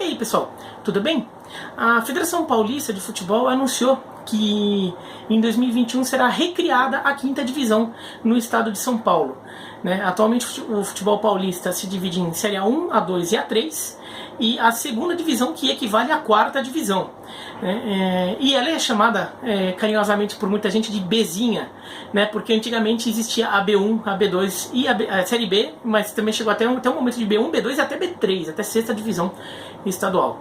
E aí, pessoal, tudo bem? A Federação Paulista de Futebol anunciou que em 2021 será recriada a quinta divisão no estado de São Paulo. Atualmente o futebol paulista se divide em Série A1, A2 e A3, e a segunda divisão, que equivale à quarta divisão. E ela é chamada carinhosamente por muita gente de Bzinha, porque antigamente existia a B1, a B2 e a Série B, mas também chegou até um momento de B1, B2 e até B3, até sexta divisão estadual.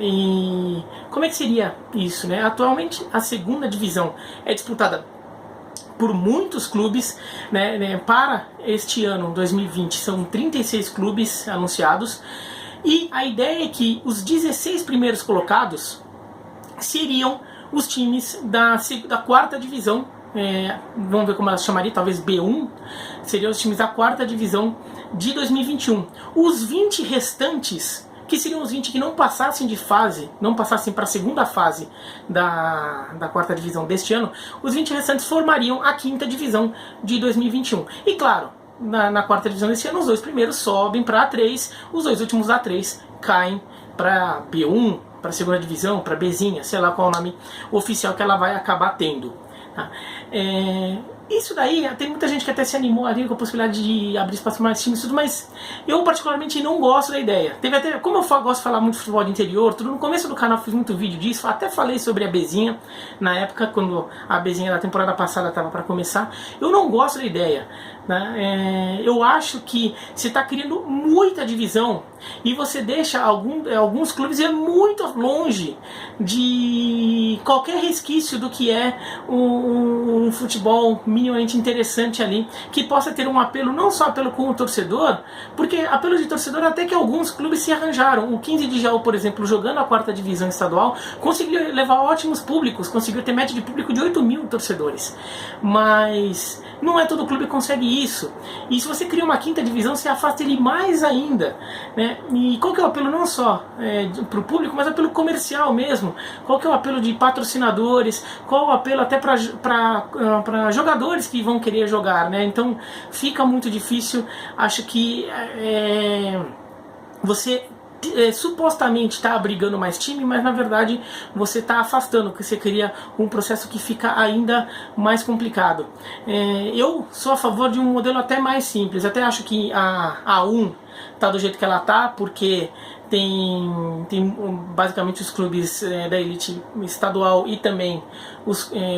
E como é que seria isso? Atualmente a segunda divisão é disputada por muitos clubes, para este ano, 2020, são 36 clubes anunciados, e a ideia é que os 16 primeiros colocados seriam os times da quarta divisão, vamos ver como ela chamaria, talvez B1, seriam os times da quarta divisão de 2021. Os 20 restantes, que seriam os 20 que não passassem de fase, não passassem para a segunda fase da quarta divisão deste ano, os 20 restantes formariam a quinta divisão de 2021. E claro, na quarta divisão deste ano, os dois primeiros sobem para A3, os dois últimos da A3 caem para B1, para a segunda divisão, para Bzinha, sei lá qual é o nome oficial que ela vai acabar tendo. Isso daí, tem muita gente que até se animou ali com a possibilidade de abrir espaço para mais times e tudo, mas eu particularmente não gosto da ideia. Teve até, como eu gosto de falar muito de futebol de interior, tudo, no começo do canal fiz muito vídeo disso, até falei sobre a Bzinha, na época quando a Bzinha da temporada passada estava para começar. Eu não gosto da ideia. Eu acho que você está criando muita divisão e você deixa alguns clubes ir muito longe de qualquer resquício do que é um futebol minimamente interessante ali, que possa ter um apelo, não só apelo com o torcedor, porque apelo de torcedor até que alguns clubes se arranjaram. O 15 de Jaú, por exemplo, jogando a quarta divisão estadual, conseguiu levar ótimos públicos, conseguiu ter média de público de 8 mil torcedores, mas não é todo clube que consegue isso. E se você cria uma quinta divisão, você afasta ele mais ainda, E qual que é o apelo não só para o público, mas apelo comercial mesmo? Qual que é o apelo de patrocinadores? Qual o apelo até para jogadores que vão querer jogar, Então fica muito difícil. Acho que você supostamente está abrigando mais time, mas na verdade você está afastando, porque você cria um processo que fica ainda mais complicado. Eu sou a favor de um modelo até mais simples. Até acho que a A1 está do jeito que ela está, porque tem basicamente os clubes da elite estadual e também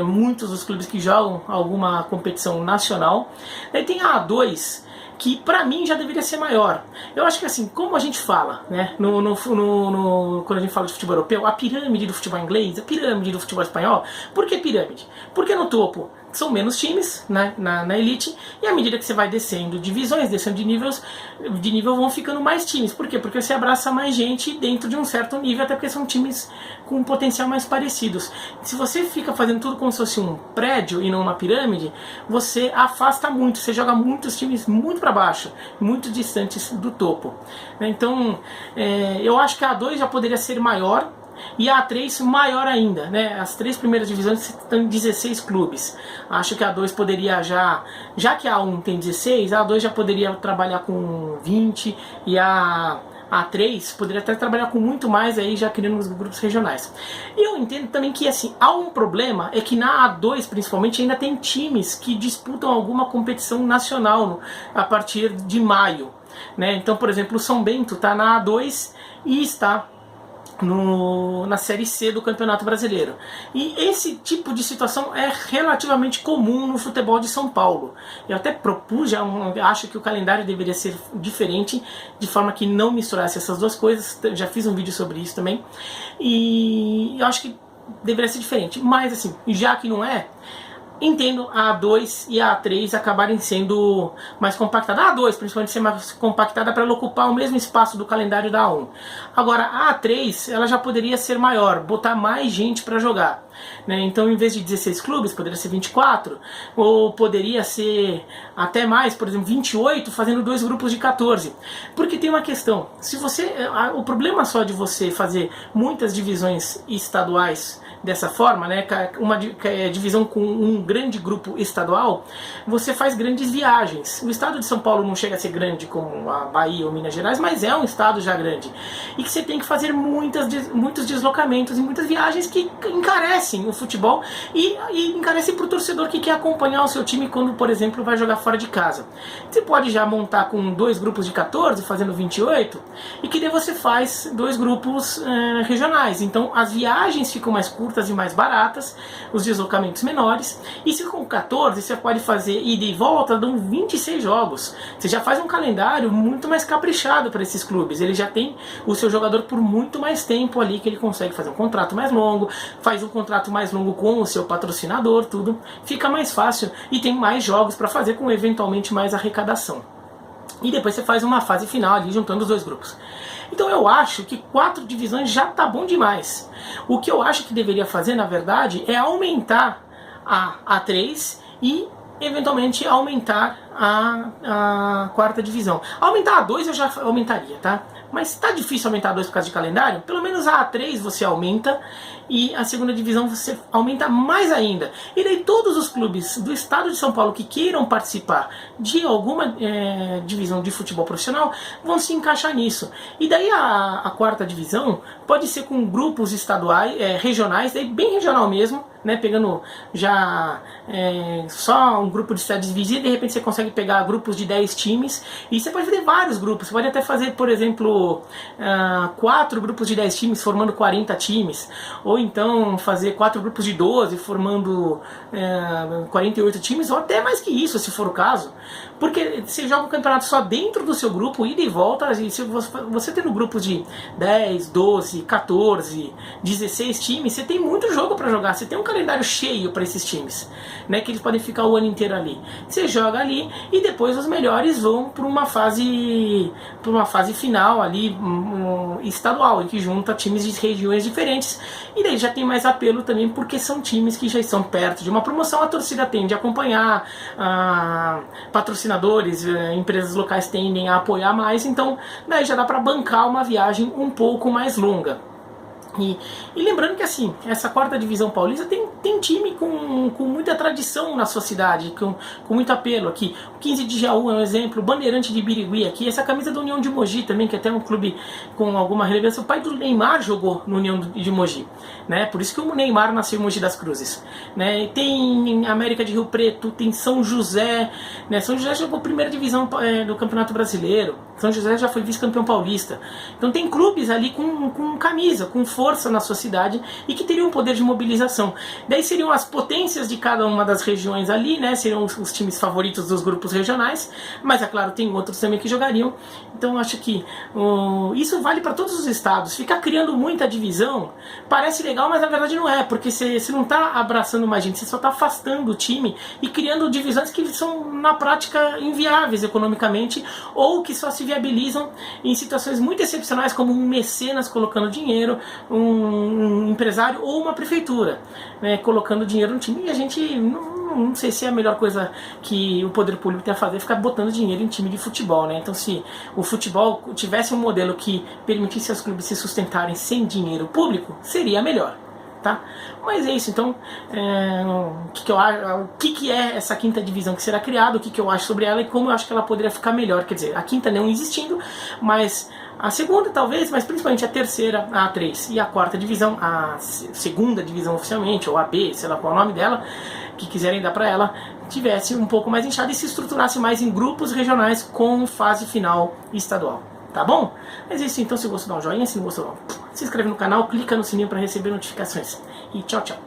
muitos dos clubes que jogam alguma competição nacional. Daí tem a A2, que pra mim já deveria ser maior. Eu acho que assim, como a gente fala, quando a gente fala de futebol europeu, a pirâmide do futebol inglês, a pirâmide do futebol espanhol. Por que pirâmide? Porque no topo são menos times, na elite, e à medida que você vai descendo divisões, descendo de nível, vão ficando mais times. Por quê? Porque você abraça mais gente dentro de um certo nível, até porque são times com um potencial mais parecidos. Se você fica fazendo tudo como se fosse um prédio e não uma pirâmide, você afasta muito, você joga muitos times muito para baixo, muito distantes do topo. Então, eu acho que a A2 já poderia ser maior, e a A3 maior ainda, As três primeiras divisões estão em 16 clubes. Acho que a A2 poderia já que a A1 tem 16, a A2 já poderia trabalhar com 20, e a A3 poderia até trabalhar com muito mais, aí já criando os grupos regionais. E eu entendo também que assim, há um problema, é que na A2 principalmente ainda tem times que disputam alguma competição nacional a partir de maio, Então, por exemplo, o São Bento está na A2 e está na Série C do Campeonato Brasileiro. E esse tipo de situação é relativamente comum no futebol de São Paulo. Eu até propus, acho que o calendário deveria ser diferente, de forma que não misturasse essas duas coisas. Já fiz um vídeo sobre isso também. E eu acho que deveria ser diferente. Mas assim, já que não é, entendo a A2 e a A3 acabarem sendo mais compactadas. A A2 principalmente ser mais compactada para ela ocupar o mesmo espaço do calendário da A1. Agora a A3 ela já poderia ser maior, botar mais gente para jogar. Então em vez de 16 clubes, poderia ser 24, ou poderia ser até mais, por exemplo 28, fazendo dois grupos de 14. Porque tem uma questão, o problema só de você fazer muitas divisões estaduais dessa forma, né, uma divisão com um grande grupo estadual, você faz grandes viagens. O estado de São Paulo não chega a ser grande como a Bahia ou Minas Gerais, mas é um estado já grande. E que você tem que fazer muitos deslocamentos e muitas viagens que encarecem o futebol e encarecem para o torcedor que quer acompanhar o seu time quando, por exemplo, vai jogar fora de casa. Você pode já montar com 2 grupos de 14, fazendo 28, e que daí você faz 2 grupos regionais. Então as viagens ficam mais curtas e mais baratas, os deslocamentos menores, e se com 14 você pode fazer ida e volta, dão 26 jogos. Você já faz um calendário muito mais caprichado para esses clubes, ele já tem o seu jogador por muito mais tempo ali, que ele consegue fazer um contrato mais longo, faz um contrato mais longo com o seu patrocinador, tudo fica mais fácil e tem mais jogos para fazer com eventualmente mais arrecadação. E depois você faz uma fase final ali juntando os 2 grupos. Então eu acho que 4 divisões já tá bom demais. O que eu acho que deveria fazer, na verdade, é aumentar a A3 e eventualmente aumentar a 4ª divisão. Aumentar a 2 eu já aumentaria, tá? Mas tá difícil aumentar a 2 por causa de calendário, pelo menos a A3 você aumenta e a 2ª divisão você aumenta mais ainda. E daí todos os clubes do estado de São Paulo que queiram participar de alguma divisão de futebol profissional vão se encaixar nisso. E daí a 4ª divisão pode ser com grupos estaduais, regionais, daí bem regional mesmo, né, pegando já só um grupo de cidades vizinhas, de repente você consegue pegar grupos de 10 times, e você pode fazer vários grupos, você pode até fazer, por exemplo, 4 grupos de 10 times formando 40 times, ou então fazer 4 grupos de 12 formando 48 times, ou até mais que isso, se for o caso, porque você joga um campeonato só dentro do seu grupo, ida e volta, e se você tendo grupos de 10, 12, 14, 16 times, você tem muito jogo para jogar, você tem um calendário cheio para esses times, né, que eles podem ficar o ano inteiro ali. Você joga ali e depois os melhores vão para uma fase final ali estadual, em que junta times de regiões diferentes, e daí já tem mais apelo também, porque são times que já estão perto de uma promoção, a torcida tende a acompanhar, patrocinadores, empresas locais tendem a apoiar mais, então daí já dá para bancar uma viagem um pouco mais longa. E lembrando que assim, essa 4ª divisão paulista tem time com muita tradição na sua cidade, com muito apelo aqui. O 15 de Jaú é um exemplo, o Bandeirante de Birigui aqui, essa camisa da União de Mogi também, que é até um clube com alguma relevância. O pai do Neymar jogou no União de Mogi, né? Por isso que o Neymar nasceu em Mogi das Cruzes, né? Tem América de Rio Preto, tem São José, né? São José jogou 1ª divisão do Campeonato Brasileiro, São José já foi vice-campeão paulista. Então tem clubes ali com camisa, com força na sua cidade e que teriam um poder de mobilização. Daí seriam as potências de cada uma das regiões ali, né? Seriam os times favoritos dos grupos regionais, mas é claro, tem outros também que jogariam. Então eu acho que isso vale para todos os estados. Ficar criando muita divisão parece legal, mas na verdade não é, porque você não está abraçando mais gente, você só está afastando o time e criando divisões que são na prática inviáveis economicamente, ou que só se viabilizam em situações muito excepcionais, como um mecenas colocando dinheiro, um empresário ou uma prefeitura, né, colocando dinheiro no time. E a gente não sei se é a melhor coisa que o poder público tem a fazer, ficar botando dinheiro em time de futebol, né? Então se o futebol tivesse um modelo que permitisse aos clubes se sustentarem sem dinheiro público, seria melhor, tá? Mas é isso. Então o que é essa 5ª divisão que será criada, o que eu acho sobre ela e como eu acho que ela poderia ficar melhor. Quer dizer, a 5ª não existindo, mas a 2ª talvez, mas principalmente a 3ª, a A3 e a 4ª divisão, a 2ª divisão oficialmente, ou a B, sei lá qual é o nome dela, que quiserem dar para ela, tivesse um pouco mais inchada e se estruturasse mais em grupos regionais com fase final estadual. Tá bom? Mas é isso, então, se gostou, dá um joinha, se não gostou, se inscreve no canal, clica no sininho para receber notificações. E tchau, tchau.